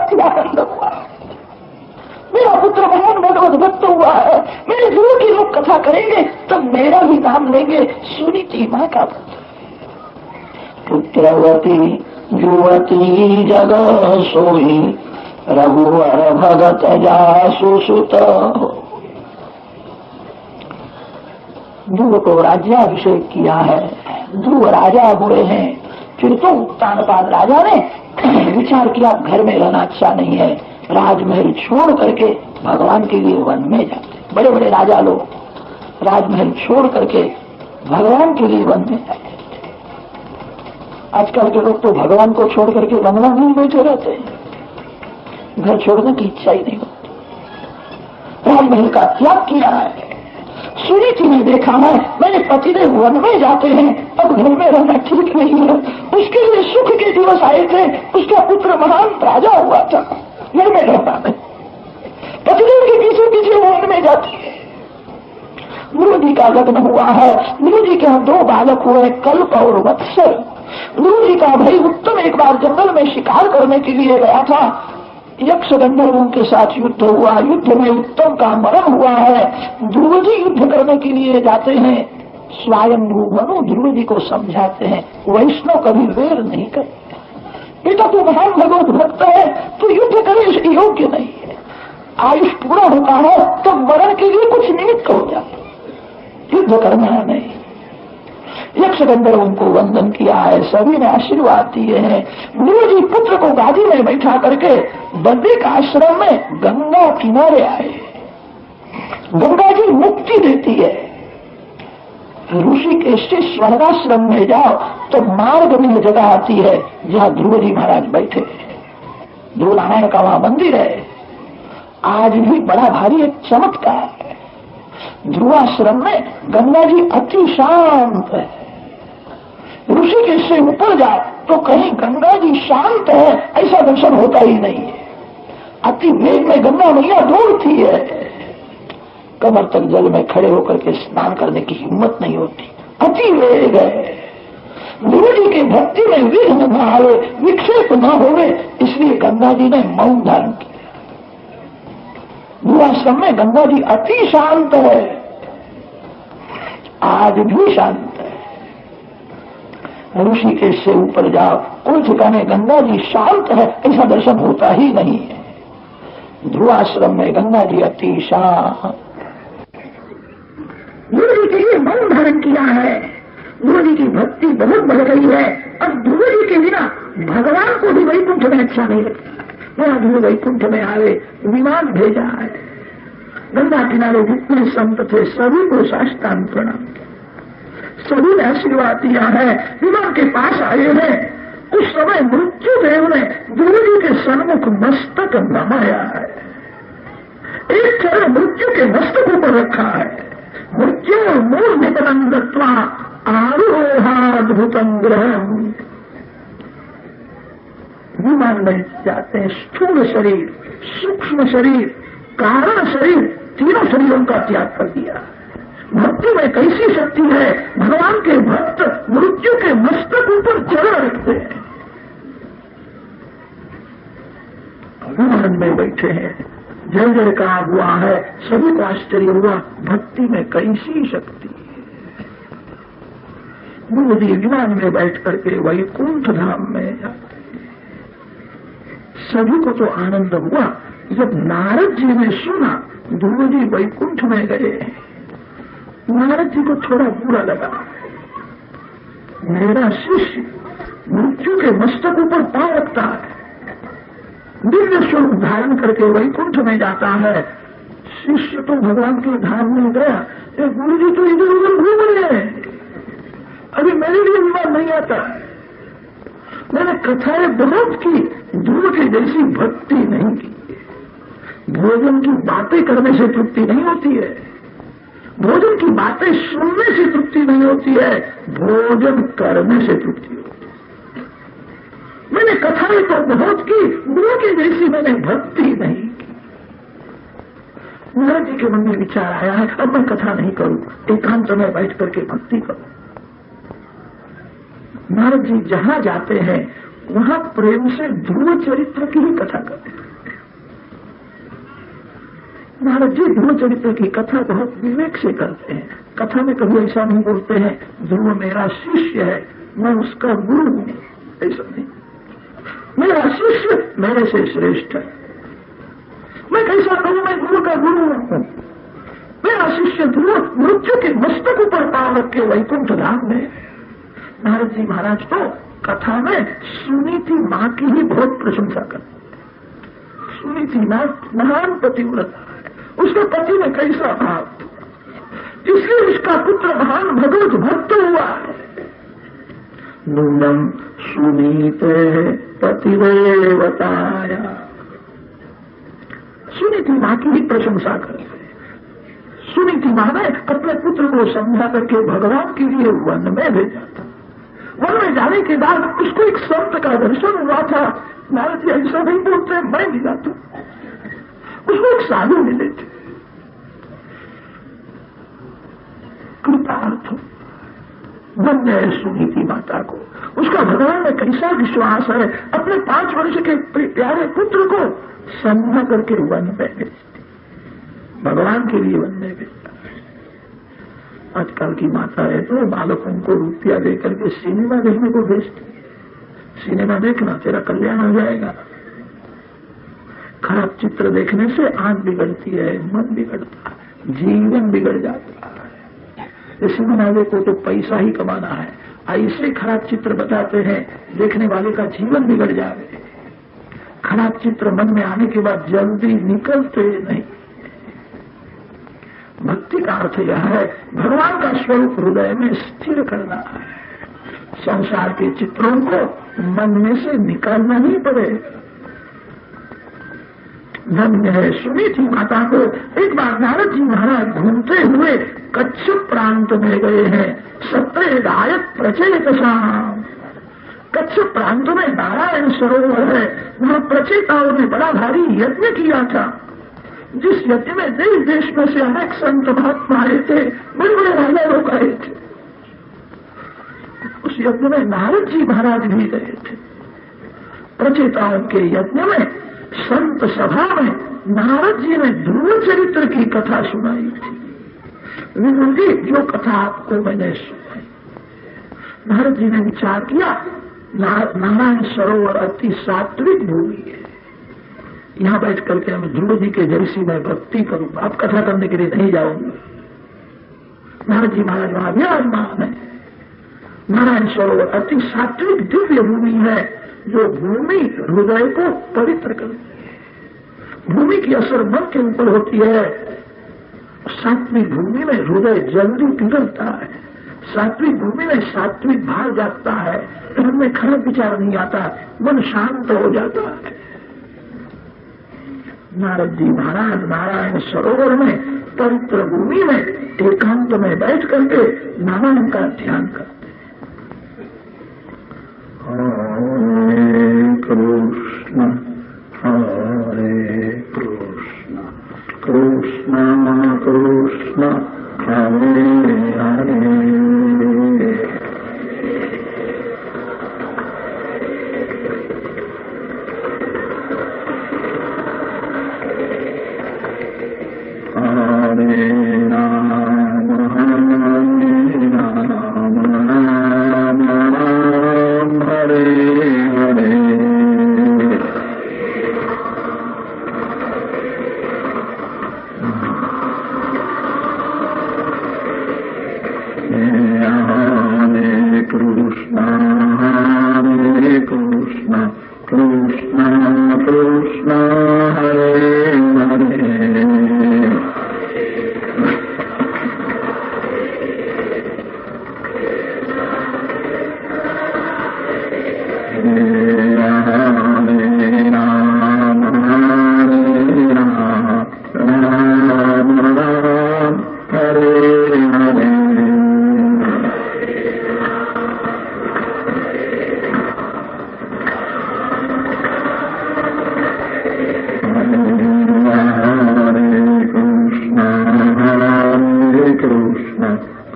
अति आनंद हुआ, मेरा पुत्र महान भगवत भक्त हुआ है, मेरे गुरु की लोग कथा करेंगे तब मेरा भी नाम लेंगे। सुनी थी माँ का पुत्रवती युवती जग सोई रघुवर भगत जासु सुत। ध्रुव को राज्याभिषेक किया है, ध्रुव राजा हुए हैं। फिर तो उत्तानपाद राजा ने विचार किया घर में रहना अच्छा नहीं है, राजमहल छोड़ करके भगवान के लिए वन में जाते। बड़े बड़े राजा लोग राजमहल छोड़ करके भगवान के लिए वन में जाते। आजकल के लोग तो भगवान को छोड़ करके बंगला में बैठे रहते हैं, घर छोड़ने की इच्छा ही नहीं होती। राजमहल का त्याग किया है। सुनीति ने देखा है मेरे पतिदेव वन में जाते हैं, अब घर में रहना ठीक नहीं है। उसके लिए सुख के दिवस आए थे, उसका पुत्र महान राजा हुआ था, घर में रहता नहीं, पतिदेव के पीछे पीछे वन में जाती है। गुरु जी का लग्न हुआ है, गुरु जी के यहाँ 2 बालक हुए, कल्प और वत्सल। गुरु जी का भाई उत्तम एक बार जंगल में शिकार करने के लिए गया था, यक्ष गंधर्वों के साथ युद्ध हुआ, युद्ध में उत्तम का मरण हुआ है। ध्रुव जी युद्ध करने के लिए जाते हैं, स्वयंभू मनु ध्रुव जी को समझाते हैं वैष्णव कभी वेर नहीं करते, बेटा तो महान भगवत भक्त है, तो युद्ध करे इसके योग्य नहीं है। आयुष पूरा होता है तो मरण के लिए कुछ निमित्त हो जाता, युद्ध करना नहीं। यक्ष गंधर्वों को वंदन किया है, सभी ने आशीर्वाद दिए हैं। गुरु जी पुत्र को गादी में बैठा करके बद्रिक आश्रम में गंगा किनारे आए। गंगा जी मुक्ति देती है। ऋषिकेश से स्वर्गाश्रम में जाओ तो मार्ग में जगह आती है जहाँ ध्रुव जी महाराज बैठे, ध्रुव नारायण का वहां मंदिर है। आज भी बड़ा भारी एक चमत्कार है, ध्रुवाश्रम में गंगा जी अति शांत है। ऋषिकेश से ऊपर जाओ तो कहीं गंगा जी शांत है ऐसा दर्शन होता ही नहीं है। अति वेग में गंगा मैया दौड़ती है, कमर तक जल में खड़े होकर के स्नान करने की हिम्मत नहीं होती, अति वेग है। गुरु जी के भक्ति में विघ्न न आवे, विक्षेप न होवे, इसलिए गंगा जी ने मौन धारण किया। ध्रुवाश्रम में गंगा जी अति शांत है, आज भी शांत है। ऋषिकेश से ऊपर जाओ कोई ठिकाने गंगा जी शांत है ऐसा दर्शन होता ही नहीं है। ध्रुवाश्रम में गंगा जी अति शांत। गुरु जी के लिए मौन धारण किया है, गुरु जी की भक्ति बहुत बढ़ गई है। अब गुरु जी के बिना भगवान को भी वैकुंठ में अच्छा नहीं लगता। मेरा गुरु वैकुंठ में आवे, विमान भेजा है। गंगा किनारे जितने संत थे सभी को साष्टांग प्रणाम, सभी ने आशीर्वाद दिया है। विमान के पास आए हैं, उस समय मृत्युदेव ने गुरु जी के सन्मुख मस्तक नमाया है। एक चरण मृत्यु के मस्तक ऊपर रखा है। मृत्यु मूल निपनम दत्वा आरोहाद्भुतम ग्रहम। विमान में जाते हैं, स्थूल शरीर, सूक्ष्म शरीर, कारण शरीर, तीनों शरीरों का त्याग कर दिया। भक्ति में कैसी शक्ति है, भगवान के भक्त मृत्यु के मस्तक ऊपर चरण रखते हैं। विमान में बैठे हैं, जय जयकार हुआ है, सभी को आश्चर्य हुआ, भक्ति में कैसी शक्ति है। गुरु जी विमान में बैठ करके वैकुंठ धाम में जाते, सभी को तो आनंद हुआ। जब नारद जी ने सुना गुरु जी वैकुंठ में गए, नारद जी को थोड़ा बुरा लगा। मेरा शिष्य मृत्यु के मस्तक ऊपर पांव रखता है, दिव्य स्वरूप धारण करके वैकुंठ में जाता है, शिष्य तो भगवान के धाम में गया, गुरु जी तो इधर उधर घूम रहे हैं, अभी मेरे लिए विमान नहीं आता। मैंने कथाएं बहुत की, ध्रुव की जैसी भक्ति नहीं की। भोजन की बातें करने से तृप्ति नहीं होती है, भोजन की बातें सुनने से तृप्ति नहीं होती है, भोजन करने से तृप्ति होती है। मैंने कथाएं तो बहुत की, गुरु की जैसी मैंने भक्ति नहीं की। नारद जी के मन में विचार आया है, अब मैं कथा नहीं करूं, एकांत में बैठ करके भक्ति करूं। नारद जी जहां जाते हैं वहां प्रेम से ध्रुव चरित्र की ही कथा करते हैं। महाराज जी ध्रुव चरित्र की कथा बहुत विवेक से करते हैं। कथा में कभी ऐसा नहीं बोलते हैं ध्रुव मेरा शिष्य है, मैं उसका गुरु हूं, ऐसा नहीं। मेरा शिष्य मेरे से श्रेष्ठ है। मैं कैसा कहूं मैं गुरु का गुरु हूं। मेरा शिष्य ध्रुव मृत्यु के मस्तक ऊपर पांव रख के वैकुंठ धाम में। नारद जी महाराज तो कथा में सुनीति मां की ही बहुत प्रशंसा करते। सुनीति मां महान पतिव्रता है, उसके पति ने कैसा भाव, इसलिए उसका पुत्र महान भगवत भक्त हुआ है। नूनम सुनीते पतिदेवताया, सुनीति मां की ही प्रशंसा करते। सुनीति मां ने अपने पुत्र को समझा करके भगवान के लिए वन में भेजा था। वन में जाने के बाद उसको एक संत का दर्शन हुआ था। नारद जी ऐसा नहीं बोलते, मैं मिला था, उसको एक साधु मिले थे। कृतार्थ धन्य है सुनीति माता को, उसका भगवान में कैसा विश्वास है। अपने 5 वर्ष के प्यारे पुत्र को समझा करके वन में भेजती, भगवान के लिए वन में भेजता। आजकल की माता है तो बालकों को रुपया देकर के सिनेमा देखने को भेजती। सिनेमा देखना तेरा कल्याण हो जाएगा। खराब चित्र देखने से आंख बिगड़ती है, मन बिगड़ता है, जीवन बिगड़ जाता है। सिनेमा देखो तो पैसा ही कमाना है, ऐसे खराब चित्र बताते हैं देखने वाले का जीवन बिगड़ जाए। खराब चित्र मन में आने के बाद जल्दी निकलते नहीं। भक्ति का अर्थ यह है भगवान का स्वरूप हृदय में स्थिर करना है। संसार के चित्रों को मन में से निकालना ही पड़ेगा। धन्य है सुनीति माता को। एक बार नारद जी महाराज घूमते हुए कच्छ प्रांत में गए हैं। सत्य गायक प्रचलित शाम, कच्छ प्रांत में नारायण सरोवर है। वहां प्रचेताओं ने बड़ा भारी यज्ञ किया था, जिस यज्ञ में देश देश में से अनेक संत महात्मा आए थे, बड़े बड़े राजा लोग आए थे। उस यज्ञ में नारद जी महाराज भी गए थे। प्रचेताओं के यज्ञ में संत सभा में नारद जी ने ध्रुव चरित्र की कथा सुनाई थी। विनोद जी जो कथा आपको मैंने सुनाई, नारद जी ने विचार किया नारायण सरोवर अति सात्विक भूमि है, यहां बैठ करके मैं ध्रुव जी के जैसी मैं भक्ति करूंगा, आप कथा करने के लिए नहीं जाऊंगा। नारद जी महाराज वहां विराजमान है। नारायण सरोवर अति सात्विक दिव्य भूमि है, जो भूमि हृदय को पवित्र करती है। भूमि की असर मन के ऊपर होती है। सात्विक भूमि में हृदय जल्दी पिघलता है। सात्विक भूमि में सात्विक भाव जागता है, मन में खराब विचार नहीं आता, मन शांत हो जाता है। नारद जी महाराज नारायण सरोवर में पवित्र भूमि में एकांत में बैठ करके नारायण का ध्यान करते। हरे कृष्ण कृष्ण कृष्ण हरे हरे।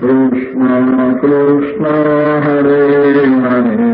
कृष्ण कृष्ण हरे हरे।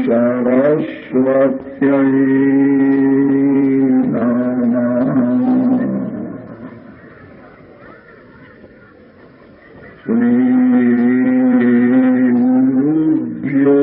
सरस्वत्यै नमः। श्रीगुरुभ्यो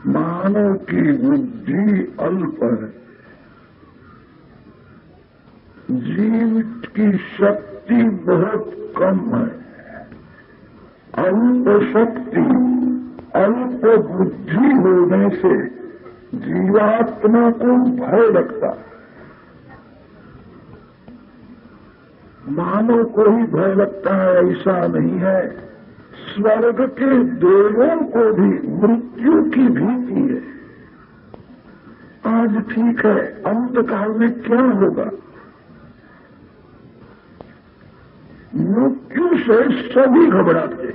मानव की बुद्धि अल्प है, जीव की शक्ति बहुत कम है। अल्प शक्ति अल्प बुद्धि होने से जीवात्मा को भय लगता है। मानव को ही भय लगता है ऐसा नहीं है, स्वर्ग के देवों को भी मृत्यु की भीति है। आज ठीक है, अंतकाल में क्या होगा? मृत्यु से सभी घबराते।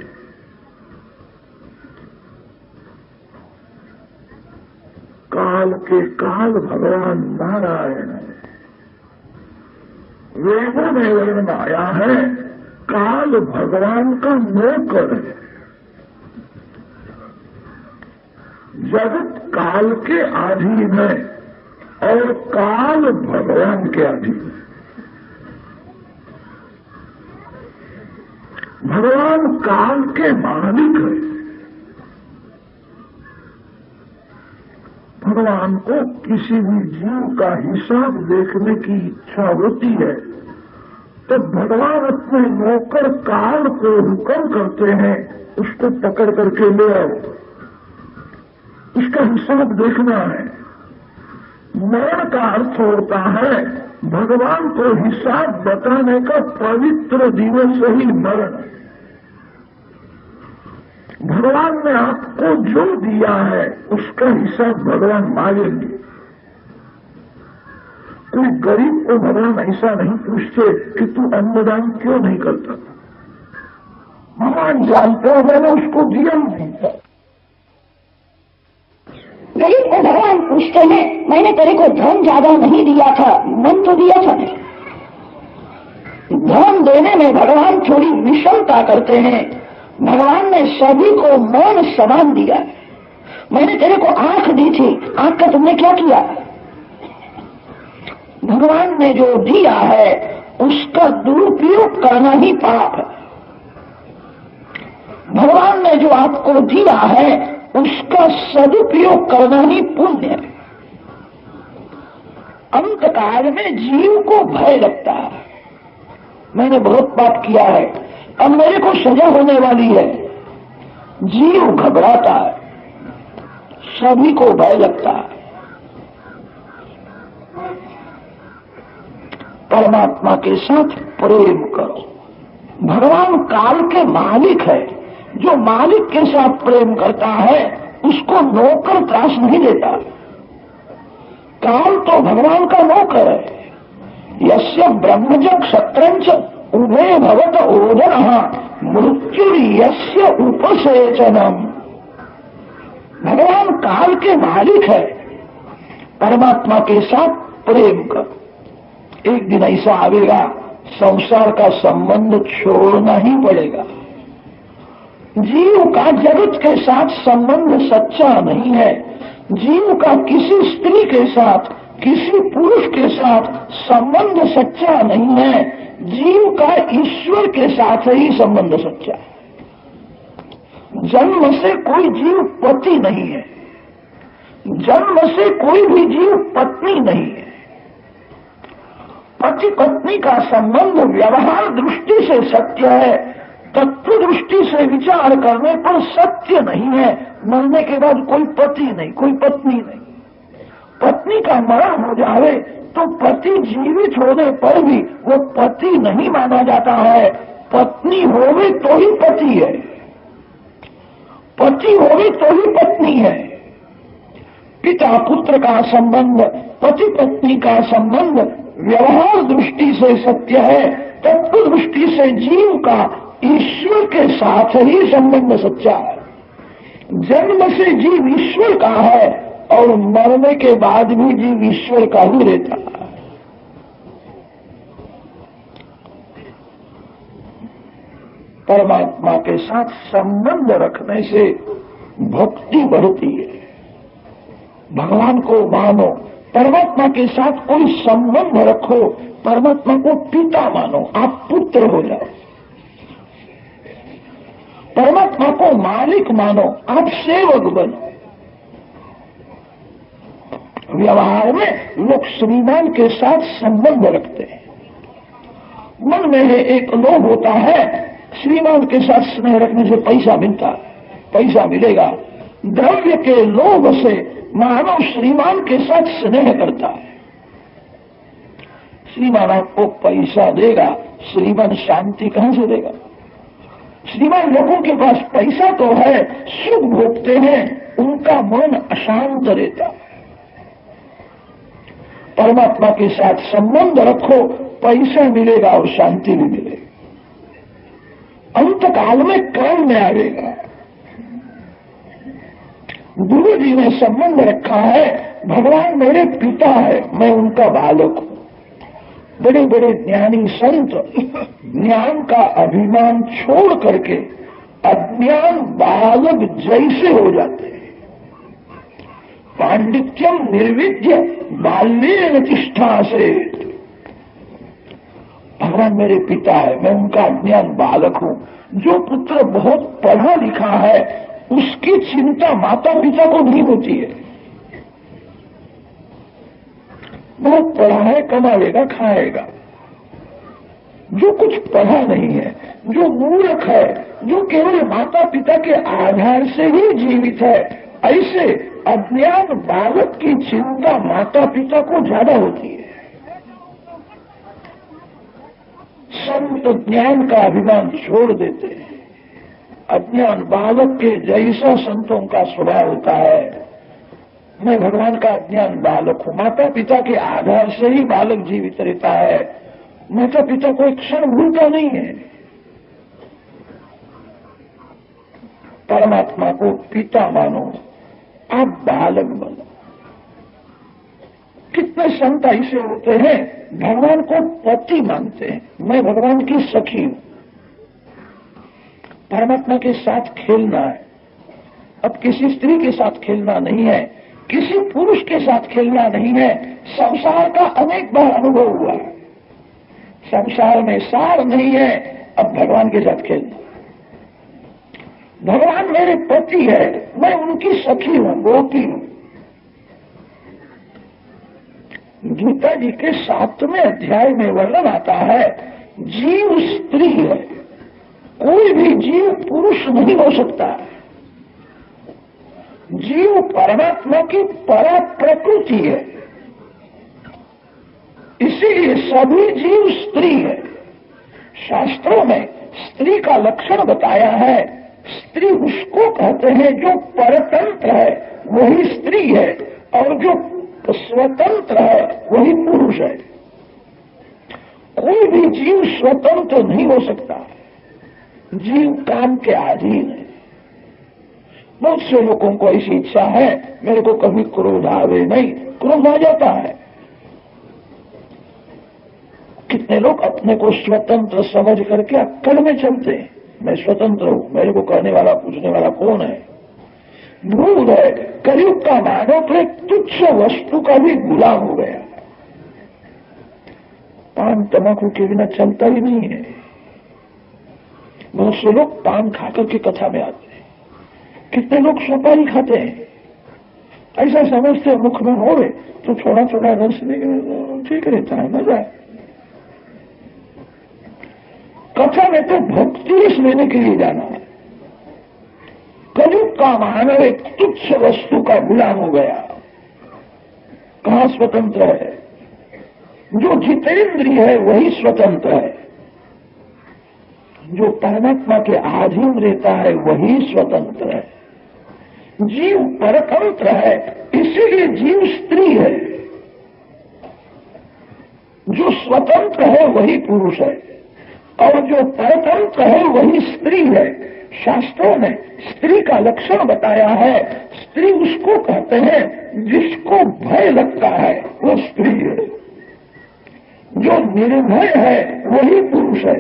काल के काल भगवान नारायण है। वेदों में वर्णन आया है, काल भगवान का नौकर है। जगत काल के अधीन है और काल भगवान के अधीन है। भगवान काल के मालिक है। भगवान को किसी भी जीव का हिसाब देखने की इच्छा होती है तो भगवान अपने नौकर काल को हुक्म करते हैं, उसको पकड़ करके ले आओ, उसका हिसाब देखना है। मरण का अर्थ होता है भगवान को हिसाब बताने का पवित्र दिवस ही मरण। भगवान ने आपको जो दिया है उसका हिसाब भगवान मांगेंगे। कोई गरीब को भगवान ऐसा नहीं पूछते कि तू अन्नदान क्यों नहीं करता। भगवान जानते हैं मैंने उसको दिया नहीं था। गरीब को भगवान पूछते हैं, मैंने तेरे को धन ज्यादा नहीं दिया था, मन तो दिया था। धन देने में भगवान थोड़ी विषमता करते हैं। भगवान ने सभी को मौन समान दिया। मैंने तेरे को आंख दी थी, आंख का तुमने क्या किया? भगवान ने जो दिया है उसका दुरुपयोग करना ही पाप है। भगवान ने जो आपको दिया है उसका सदुपयोग करना ही पुण्य है। अंतकाल में जीव को भय लगता है, मैंने बहुत पाप किया है, अब मेरे को सजा होने वाली है। जीव घबराता है, सभी को भय लगता है। परमात्मा के साथ प्रेम करो। भगवान काल के मालिक है। जो मालिक के साथ प्रेम करता है उसको नौकर त्रास नहीं देता। काल तो भगवान का नौकर है। यस्य ब्रह्मज क्षत्रंच उभय भवत ओदन मृत्यु यस्य उपसेचनम। भगवान काल के मालिक है। परमात्मा के साथ प्रेम कर। एक दिन ऐसा आएगा संसार का संबंध छोड़ना ही पड़ेगा। जीव का जगत के साथ संबंध सच्चा नहीं है। जीव का किसी स्त्री के साथ, किसी पुरुष के साथ संबंध सच्चा नहीं है। जीव का ईश्वर के साथ ही संबंध सच्चा है। जन्म से कोई जीव पति नहीं है, जन्म से कोई भी जीव पत्नी नहीं है। पति पत्नी का संबंध व्यवहार दृष्टि से सत्य है, तत्व दृष्टि से विचार करने पर सत्य नहीं है। मरने के बाद कोई पति नहीं, कोई पत्नी नहीं। पत्नी का मरण हो जावे तो पति जीवित होने पर भी वो पति नहीं माना जाता है। पत्नी होवे तो ही पति है, पति होवे तो ही पत्नी है। पिता पुत्र का संबंध, पति पत्नी का संबंध व्यवहार दृष्टि से सत्य है, तत्व दृष्टि से जीव का ईश्वर के साथ ही संबंध सच्चा है। जन्म से जीव ईश्वर का है और मरने के बाद भी जीव ईश्वर का ही रहता है। परमात्मा के साथ संबंध रखने से भक्ति बढ़ती है। भगवान को मानो, परमात्मा के साथ कोई संबंध रखो, परमात्मा को पिता मानो, आप पुत्र हो जाओ। परमात्मा को मालिक मानो, आप सेवक बनो। व्यवहार में लोग श्रीमान के साथ संबंध रखते हैं। मन में एक लोभ होता है, श्रीमान के साथ स्नेह रखने से पैसा मिलता है, पैसा मिलेगा। द्रव्य के लोभ से मानव श्रीमान के साथ स्नेह करता है। श्रीमान आपको पैसा देगा, श्रीमान शांति कहां से देगा? श्रीमान लोगों के पास पैसा तो है, सुख भोगते हैं, उनका मन अशांत रहता है। परमात्मा के साथ संबंध रखो, पैसा मिलेगा और शांति भी मिलेगी। अंत काल में काम में आएगा। गुरु जी ने संबंध रखा है, भगवान मेरे पिता है, मैं उनका बालक हूं। बड़े बड़े ज्ञानी संत ज्ञान का अभिमान छोड़ करके अज्ञान बालक जैसे हो जाते हैं। पांडित्यम निर्विद्य बाल्येन तिष्ठा से। भगवान मेरे पिता है, मैं उनका अज्ञान बालक हूं। जो पुत्र बहुत पढ़ा लिखा है उसकी चिंता माता पिता को नहीं होती है। बहुत पढ़ा है, कमाएगा, खाएगा। जो कुछ पढ़ा नहीं है, जो मूर्ख है, जो केवल माता पिता के आधार से ही जीवित है, ऐसे अज्ञान बालक की चिंता माता पिता को ज्यादा होती है। संत ज्ञान का अभिमान छोड़ देते हैं। अज्ञान बालक के जैसा संतों का स्वभाव होता है। मैं भगवान का अज्ञान बालक हूं। माता पिता के आधार से ही बालक जीवित रहता है। माता पिता को एक क्षण भूलता नहीं है। परमात्मा को पिता मानो, आप बालक बनो। कितने संत ऐसे होते हैं भगवान को पति मानते हैं, मैं भगवान की सखी हूं। परमात्मा के साथ खेलना है, अब किसी स्त्री के साथ खेलना नहीं है, किसी पुरुष के साथ खेलना नहीं है। संसार का अनेक बार अनुभव हुआ है, संसार में सार नहीं है, अब भगवान के साथ खेलना। भगवान मेरे पति है, मैं उनकी सखी हूं, गोपी हूं। गीता जी के 7वें अध्याय में वर्णन आता है, जीव स्त्री है, कोई भी जीव पुरुष नहीं हो सकता। जीव परमात्मा की परा प्रकृति है, इसीलिए सभी जीव स्त्री है। शास्त्रों में स्त्री का लक्षण बताया है, स्त्री उसको कहते हैं जो परतंत्र है, वही स्त्री है, और जो स्वतंत्र है वही पुरुष है। कोई भी जीव स्वतंत्र नहीं हो सकता, जीव काम के अधीन है। बहुत से लोगों को ऐसी इच्छा है, मेरे को कभी क्रोध आवे नहीं, क्रोध आ जाता है। कितने लोग अपने को स्वतंत्र समझ करके अक्कल में चलते हैं, मैं स्वतंत्र हूं, मेरे को कहने वाला पूछने वाला कौन है। भूल है, कलयुग का मानव तो एक तुच्छ वस्तु का भी गुलाम हो गया। पान तंबाकू के बिना चलता ही नहीं है। बहुत से लोग पान खाकर के कथा में आते हैं, कितने लोग सुपारी खाते हैं, ऐसा समझते हैं मुख में हो तो थोड़ा थोड़ा रस ठीक रहता है, मजा है। कथा में तो भक्ति रस लेने के लिए जाना है। कलयुग का मानव एक तुच्छ वस्तु का गुलाम हो गया, कहां स्वतंत्र है। जो जितेंद्रिय है वही स्वतंत्र है, जो परमात्मा के अधीन रहता है वही स्वतंत्र है। जीव परतंत्र है, इसीलिए जीव स्त्री है। जो स्वतंत्र है वही पुरुष है, और जो परतंत्र है वही स्त्री है। शास्त्रों में स्त्री का लक्षण बताया है, स्त्री उसको कहते हैं जिसको भय लगता है वो स्त्री है, जो निर्भय है वही पुरुष है।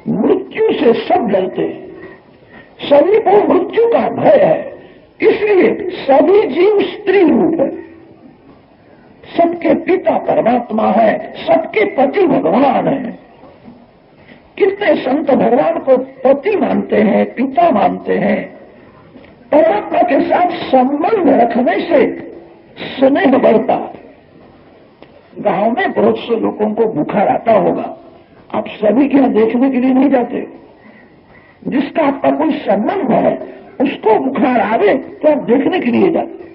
मृत्यु से सब डरते हैं, सभी को मृत्यु का भय है, इसलिए सभी जीव स्त्री रूप है। सबके पिता परमात्मा है, सबके पति भगवान है। कितने संत भगवान को पति मानते हैं, पिता मानते हैं। परमात्मा के साथ संबंध रखने से स्नेह बढ़ता है। गांव में बहुत से लोगों को बुखार आता होगा, आप सभी के यहां देखने के लिए नहीं जाते। जिसका आपका कोई संबंध है उसको बुखार आवे तो आप देखने के लिए जाते।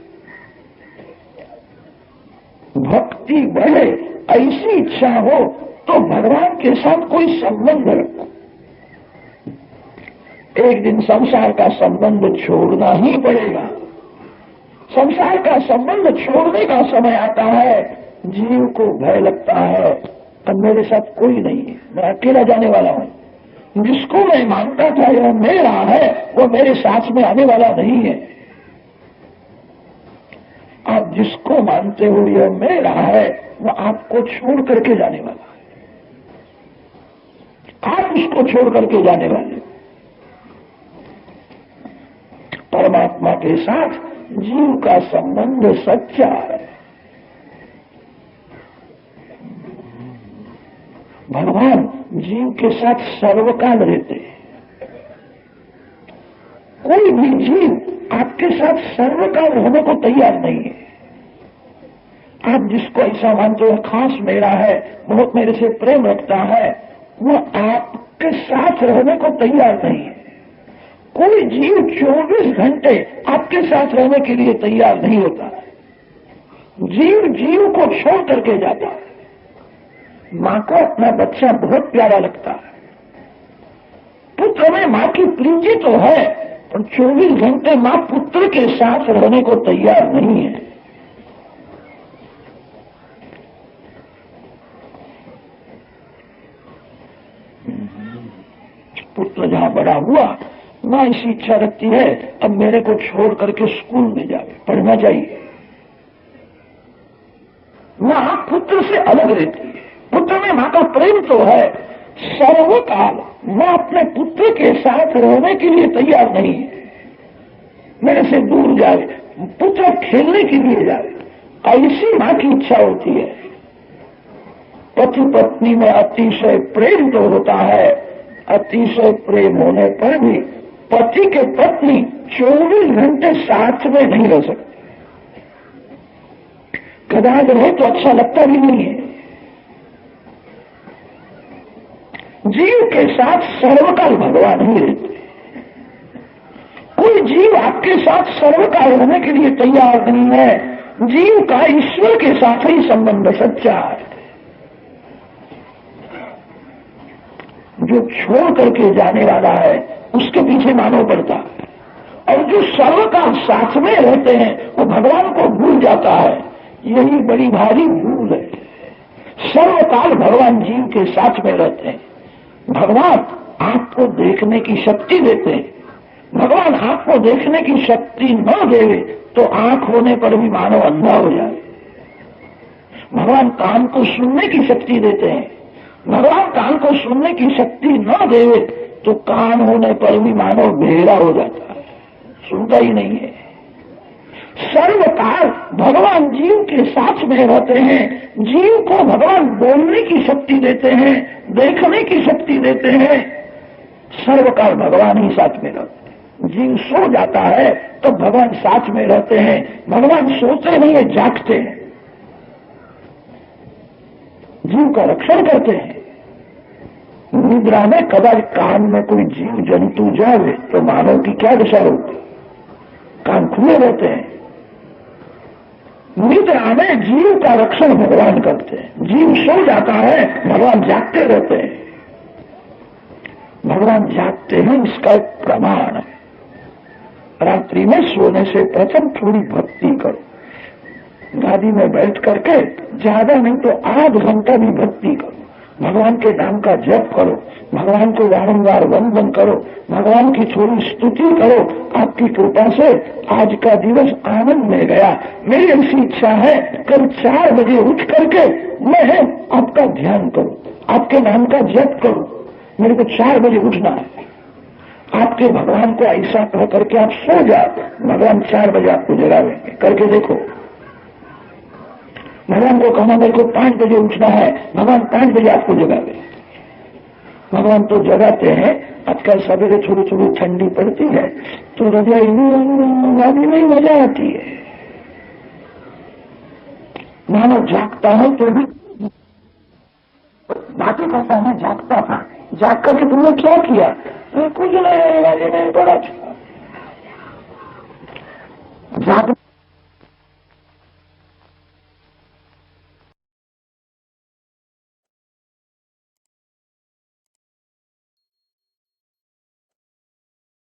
भक्ति बढ़े, ऐसी इच्छा हो तो भगवान के साथ कोई संबंध रखो। एक दिन संसार का संबंध छोड़ना ही पड़ेगा। संसार का संबंध छोड़ने का समय आता है, जीव को भय लगता है, अब मेरे साथ कोई नहीं है, मैं अकेला जाने वाला हूं। जिसको मैं मानता था यह मेरा है, वो मेरे साथ में आने वाला नहीं है। आप जिसको मानते हो यह मेरा है, वो आपको छोड़ करके जाने वाला है, आप उसको छोड़ करके जाने वाले। परमात्मा के साथ जीव का संबंध सच्चा है। भगवान जीव के साथ सर्वकाल रहते हैं। कोई भी जीव आपके साथ सर्वकाल होने को तैयार नहीं है। आप जिसको ऐसा मानते हो खास मेरा है, बहुत मेरे से प्रेम रखता है, वो आपके साथ रहने को तैयार नहीं है। कोई जीव 24 घंटे आपके साथ रहने के लिए तैयार नहीं होता। जीव जीव को छोड़ करके जाता है। मां को अपना बच्चा बहुत प्यारा लगता है, पुत्र में मां की प्रीति तो है, पर 24 घंटे मां पुत्र के साथ रहने को तैयार नहीं है। पुत्र जहाँ बड़ा हुआ, माँ ऐसी इच्छा रखती है अब मेरे को छोड़ करके स्कूल में जाए, पढ़ना चाहिए। माँ पुत्र से अलग रहती है, पुत्र में माँ का प्रेम तो है। सर्वकाल माँ अपने पुत्र के साथ रहने के लिए तैयार नहीं है, मेरे से दूर जाए, पुत्र खेलने के लिए जाए, ऐसी माँ की इच्छा होती है। पति पत्नी में अतिशय प्रेम तो होता है, अतिशय प्रेम होने पर भी पति के पत्नी 24 घंटे साथ में नहीं रह सकते। कदाच रहे तो अच्छा लगता भी नहीं है। जीव के साथ सर्वकाल भगवान ही रहते। कोई जीव आपके साथ सर्वकाल रहने के लिए तैयार नहीं है। जीव का ईश्वर के साथ ही संबंध सच्चा है। जो छोड़ करके जाने वाला है उसके पीछे मानव पड़ता है, और जो सर्वकाल साथ में रहते हैं वो भगवान को भूल जाता है। यही बड़ी भारी भूल है। सर्वकाल भगवान जीव के साथ में रहते हैं। भगवान आपको देखने की शक्ति देते हैं। भगवान आपको देखने की शक्ति न देवे तो आंख होने पर भी मानव अंधा हो जाए। भगवान कान को सुनने की शक्ति देते हैं। भगवान कान को सुनने की शक्ति न देवे तो कान होने पर भी मानव बहेरा हो जाता है, सुनता ही नहीं है। सर्वकाल भगवान जीव के साथ में रहते हैं। जीव को भगवान बोलने की शक्ति देते हैं, देखने की शक्ति देते हैं। सर्वकाल भगवान ही साथ में रहते हैं। जीव सो जाता है तो भगवान साथ में रहते हैं। भगवान सोते नहीं है, जागते हैं, जीव का रक्षण करते हैं। निद्रा में कदाच कान में कोई जीव जंतु जाए तो मानव की क्या दशा होती। कान खुले रहते हैं। निद्रा में जीव का रक्षण भगवान करते हैं। जीव सो जाता है, भगवान जागते रहते हैं। भगवान जागते हैं, इसका एक प्रमाण है। रात्रि में सोने से प्रथम थोड़ी भक्ति करो। गाड़ी में बैठ करके ज्यादा नहीं तो आध घंटा भी भक्ति करो। भगवान के नाम का जप करो, भगवान को बारंबार वंदन करो, भगवान की थोड़ी स्तुति करो। आपकी कृपा से आज का दिवस आनंद में गया। मेरी ऐसी इच्छा है कल 4 बजे उठ करके मैं आपका ध्यान करूं, आपके नाम का जप करूं। मेरे को 4 बजे उठना है। आपके भगवान को ऐसा कह करके आप सो जाओ, भगवान 4 बजे आपको जगावेंगे। करके देखो। भगवान को कहना मेरे को 5 बजे उठना है, भगवान 5 बजे आपको जगावे। भगवान तो जगाते हैं। आजकल सवेरे थोड़ी थोड़ी ठंडी पड़ती है तो रजाई में मजा आती है। मानव जागता है तो भी बातें करता है, जागता था। जाग करके तुमने क्या किया? कुछ नहीं, बड़ा जाग